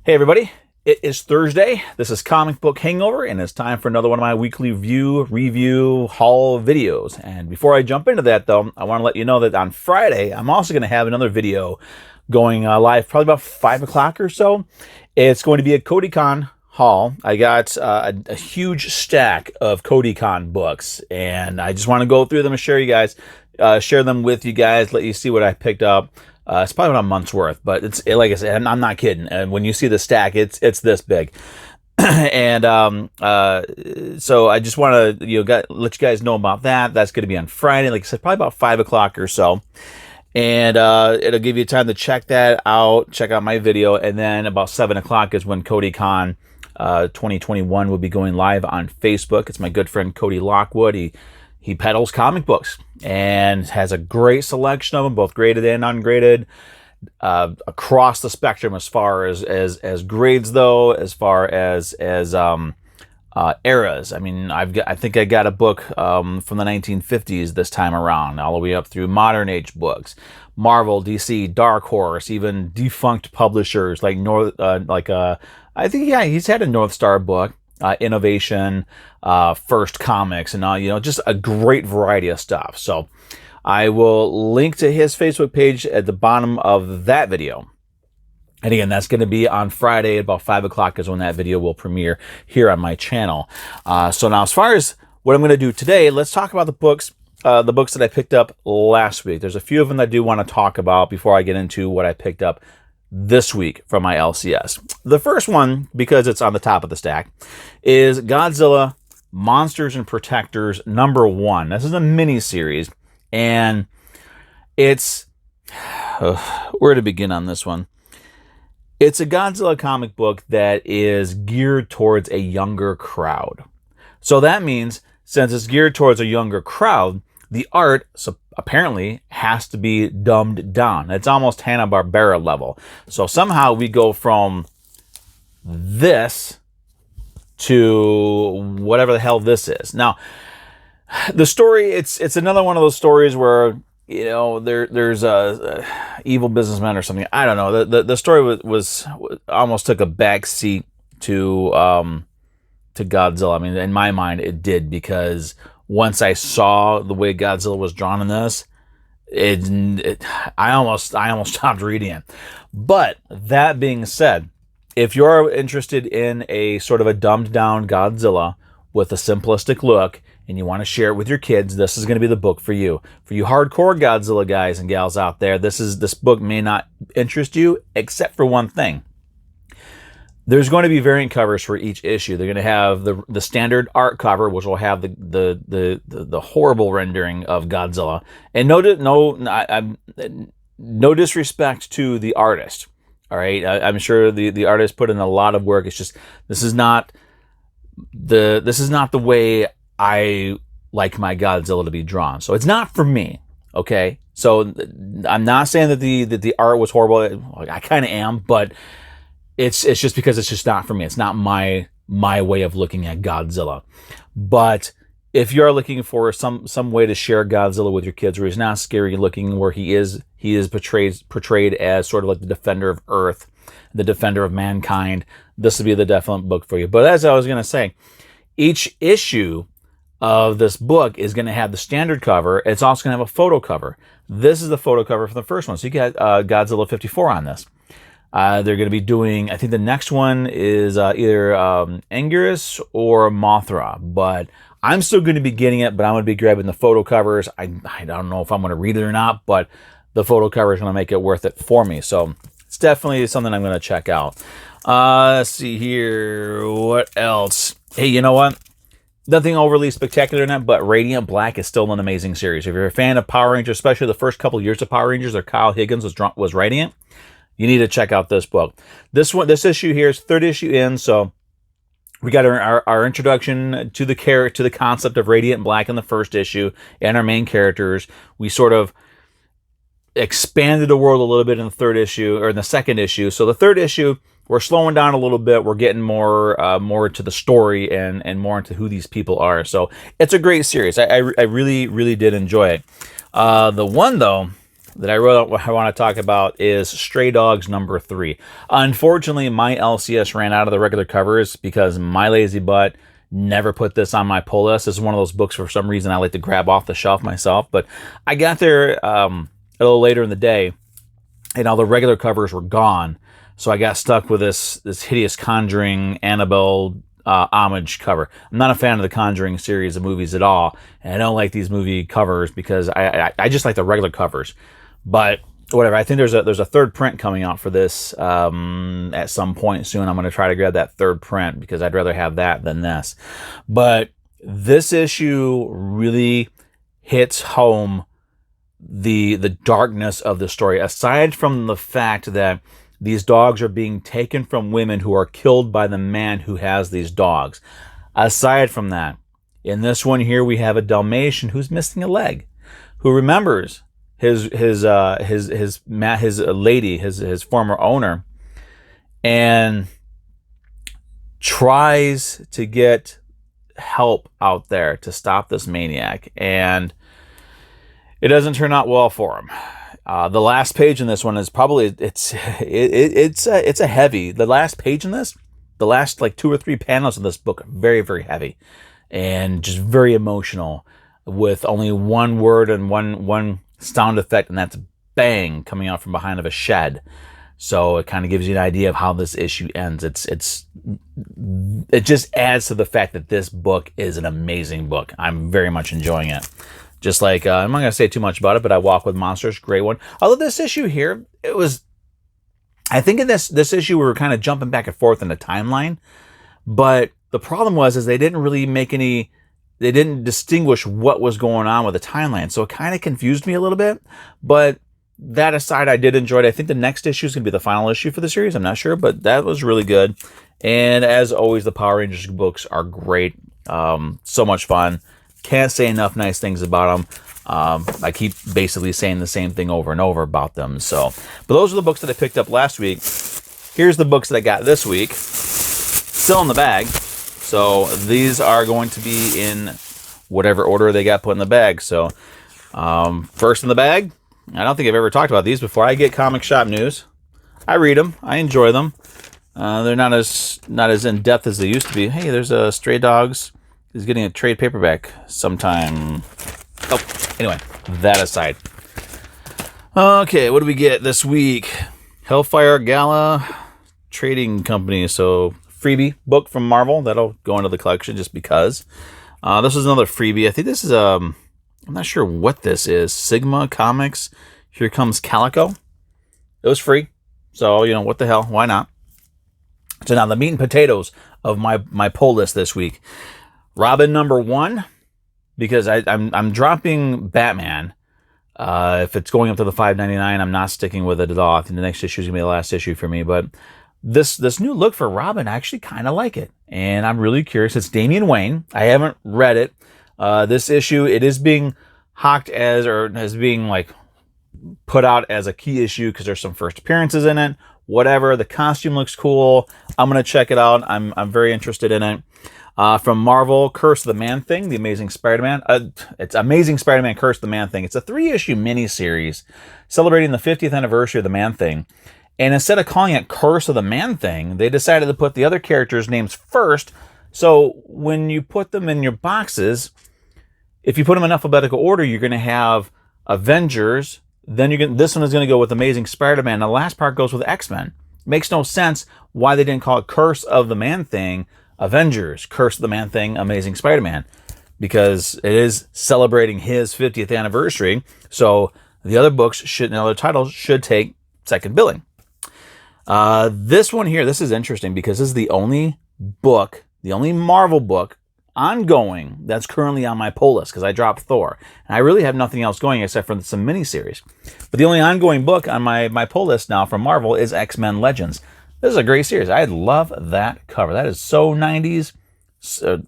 Hey everybody, it is Thursday. This is Comic Book Hangover, and it's time for another one of my weekly review, haul videos. And before I jump into that, though, I want to let you know that on Friday, I'm also going to have another video going live, probably about 5 o'clock or so. It's going to be a CodyCon haul. I got a huge stack of CodyCon books, and I just want to go through them and share them with you guys, let you see what I picked up. It's probably about a month's worth, but like I said, I'm not kidding. And when you see the stack, it's this big. And so I just want to let you guys know about that. That's going to be on Friday, like I said, probably about 5 o'clock or so. And it'll give you time to check that out, check out my video, and then about 7 o'clock is when CodyCon 2021 will be going live on Facebook. It's my good friend Cody Lockwood. He peddles comic books and has a great selection of them, both graded and ungraded, across the spectrum as far as grades, though, as far as eras. I mean, I think I got a book from the 1950s this time around, all the way up through modern age books, Marvel, DC, Dark Horse, even defunct publishers like I think he's had a North Star book. Innovation, First Comics, and all, just a great variety of stuff. So I will link to his Facebook page at the bottom of that video. And again, that's going to be on Friday at about 5 o'clock is when that video will premiere here on my channel. So now as far as what I'm going to do today, let's talk about the books that I picked up last week. There's a few of them that I do want to talk about before I get into what I picked up this week from my LCS. The first one, because it's on the top of the stack, is Godzilla Monsters and Protectors #1. This is a mini-series, and it's... where to begin on this one? It's a Godzilla comic book that is geared towards a younger crowd. So that means, since it's geared towards a younger crowd, the art apparently has to be dumbed down. It's almost Hanna-Barbera level. So somehow we go from this to whatever the hell this is. Now, the story, it's another one of those stories where, there's a evil businessman or something. I don't know. The story was almost took a back seat to Godzilla. I mean, in my mind, it did, because once I saw the way Godzilla was drawn in this, I almost stopped reading it. But that being said, if you're interested in a sort of a dumbed down Godzilla with a simplistic look and you want to share it with your kids, this is going to be the book for you. For you hardcore Godzilla guys and gals out there, this book may not interest you, except for one thing. There's going to be variant covers for each issue. They're going to have the standard art cover, which will have the horrible rendering of Godzilla, and no disrespect to the artist. All right, I'm sure the artist put in a lot of work. It's just this is not the way I like my Godzilla to be drawn. So it's not for me. Okay, so I'm not saying that the art was horrible. I kind of am, but it's just because it's just not for me. It's not my way of looking at Godzilla. But if you're looking for some way to share Godzilla with your kids, where he's not scary looking, where he is portrayed as sort of like the defender of Earth, the defender of mankind, this would be the definite book for you. But as I was going to say, each issue of this book is going to have the standard cover. It's also going to have a photo cover. This is the photo cover for the first one. So you got Godzilla 54 on this. They're going to be doing, I think the next one is either Anguirus or Mothra, but I'm still going to be getting it, but I'm going to be grabbing the photo covers. I don't know if I'm going to read it or not, but the photo cover is going to make it worth it for me. So it's definitely something I'm going to check out. Let's see here. What else? Hey, you know what? Nothing overly spectacular in it, but Radiant Black is still an amazing series. If you're a fan of Power Rangers, especially the first couple years of Power Rangers, where Kyle Higgins was Radiant, you need to check out this book. This issue here is third issue in, so we got our introduction to the concept of Radiant Black in the first issue and our main characters. We sort of expanded the world a little bit in the third issue, or in the second issue. So the third issue, we're slowing down a little bit. We're getting more into the story and more into who these people are. So it's a great series. I really, really did enjoy it. The one, though, that I want to talk about is Stray Dogs #3. Unfortunately, my LCS ran out of the regular covers because my lazy butt never put this on my pull list. This is one of those books for some reason I like to grab off the shelf myself. But I got there a little later in the day, and all the regular covers were gone. So I got stuck with this hideous Conjuring Annabelle homage cover. I'm not a fan of the Conjuring series of movies at all, and I don't like these movie covers because I just like the regular covers. But whatever, I think there's a third print coming out for this at some point soon. I'm going to try to grab that third print because I'd rather have that than this. But this issue really hits home the darkness of the story. Aside from the fact that these dogs are being taken from women who are killed by the man who has these dogs. Aside from that, in this one here we have a Dalmatian who's missing a leg, who remembers his lady, his former owner, and tries to get help out there to stop this maniac, and it doesn't turn out well for him. The last page in this one is probably it's a heavy. The last page in this, the last like 2 or 3 panels of this book are very, very heavy and just very emotional, with only one word and one sound effect, and that's bang coming out from behind of a shed. So it kind of gives you an idea of how this issue ends. It just adds to the fact that this book is an amazing book. I'm very much enjoying it. Just like, I'm not going to say too much about it, but I Walk with Monsters, great one. Although this issue here, I think in this issue we were kind of jumping back and forth in the timeline, but the problem is they didn't really they didn't distinguish what was going on with the timeline, so it kind of confused me a little bit. But that aside, I did enjoy it. I think the next issue is going to be the final issue for the series, I'm not sure, but that was really good. And as always, the Power Rangers books are great, so much fun. Can't say enough nice things about them. I keep basically saying the same thing over and over about them. So, but those are the books that I picked up last week. Here's the books that I got this week. Still in the bag. So these are going to be in whatever order they got put in the bag. So first in the bag, I don't think I've ever talked about these before. I get comic shop news. I read them. I enjoy them. They're not as in depth as they used to be. Hey, there's a Stray Dogs. Is getting a trade paperback sometime. Oh, anyway, that aside. Okay, what do we get this week? Hellfire Gala Trading Company. So, freebie book from Marvel. That'll go into the collection just because. This is another freebie. I think this is, I'm not sure what this is. Sigma Comics. Here Comes Calico. It was free. So, what the hell? Why not? So now the meat and potatoes of my pull list this week. Robin #1, because I'm dropping Batman. If it's going up to the $5.99, I'm not sticking with it at all. I think the next issue is going to be the last issue for me. But this new look for Robin, I actually kind of like it. And I'm really curious. It's Damian Wayne. I haven't read it. This issue, it is being hawked as being like put out as a key issue because there's some first appearances in it. Whatever. The costume looks cool. I'm going to check it out. I'm very interested in it. From Marvel, Curse of the Man-Thing, The Amazing Spider-Man. It's Amazing Spider-Man, Curse of the Man-Thing. It's a 3-issue miniseries celebrating the 50th anniversary of the Man-Thing. And instead of calling it Curse of the Man-Thing, they decided to put the other characters' names first. So when you put them in your boxes, if you put them in alphabetical order, you're going to have Avengers. Then this one is going to go with Amazing Spider-Man. The last part goes with X-Men. Makes no sense why they didn't call it Curse of the Man-Thing, Avengers, Curse of the Man-Thing, Amazing Spider-Man, because it is celebrating his 50th anniversary. So the other other titles should take second billing. This one here, this is interesting because this is the only Marvel book ongoing that's currently on my pull list because I dropped Thor. And I really have nothing else going except for some miniseries. But the only ongoing book on my pull list now from Marvel is XMen Legends. This is a great series. I love that cover. That is so 90s,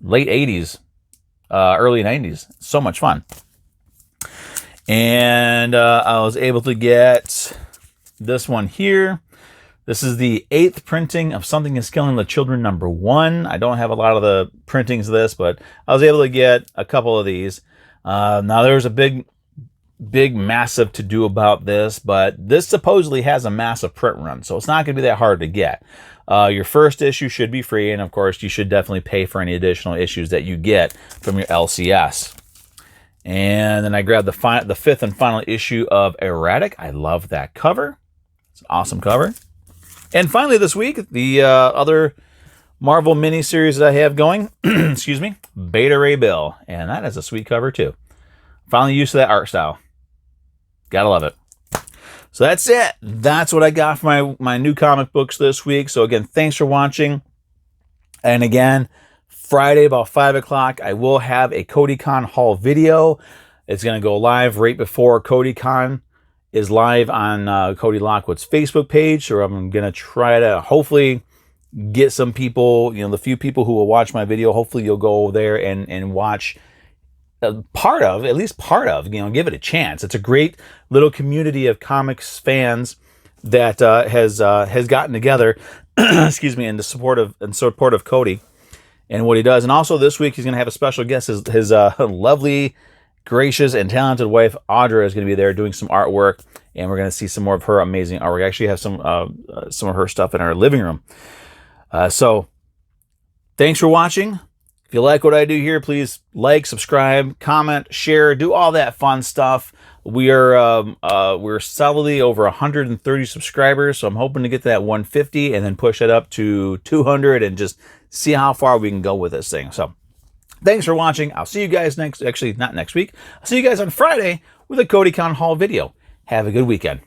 late 80s, early 90s. So much fun. And I was able to get this one here. This is the 8th printing of Something is Killing the Children #1. I don't have a lot of the printings of this, but I was able to get a couple of these. Now there's a big big, massive to do about this, but this supposedly has a massive print run, so it's not going to be that hard to get. Your first issue should be free, and of course, you should definitely pay for any additional issues that you get from your LCS. And then I grabbed the fifth and final issue of Erratic. I love that cover. It's an awesome cover. And finally this week, the other Marvel miniseries that I have going, excuse me, Beta Ray Bill. And that is a sweet cover too. Finally used to that art style. Gotta love it. So that's it. That's what I got for my new comic books this week. So again, thanks for watching. And again, Friday about 5 o'clock, I will have a CodyCon haul video. It's going to go live right before CodyCon is live on Cody Lockwood's Facebook page. So I'm going to try to hopefully get some people, the few people who will watch my video, hopefully you'll go there and watch at least part of, give it a chance. It's a great little community of comics fans that has gotten together, excuse me, in support of Cody and what he does. And also this week, he's going to have a special guest. His lovely, gracious, and talented wife, Audra, is going to be there doing some artwork. And we're going to see some more of her amazing artwork. I actually have some of her stuff in our living room. So thanks for watching. If you like what I do here, please like, subscribe, comment, share, do all that fun stuff. We're solidly over 130 subscribers, so I'm hoping to get to that 150 and then push it up to 200 and just see how far we can go with this thing. So thanks for watching. I'll see you guys not next week. I'll see you guys on Friday with a CodyCon haul video. Have a good weekend.